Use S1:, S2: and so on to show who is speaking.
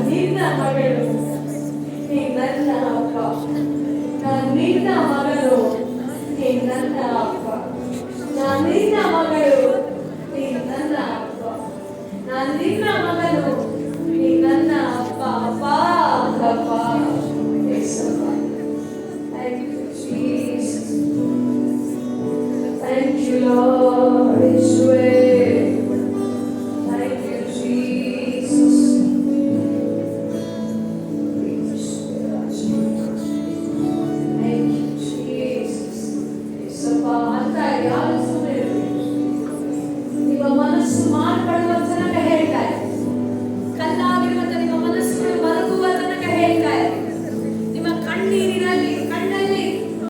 S1: ನಿನ್ನ ಮಗಳು, ನೀ ನನ್ನ ಅಪ್ಪ. ನಾನು ನಿನ್ನ ಮಗಳು, ನೀ ನನ್ನ ಅಪ್ಪ. ನಾನು ನಿನ್ನ ಮಗಳು, ನೀ ನನ್ನ ಅಪ್ಪ. ನಾನು ನಿನ್ನ ಮಗನು,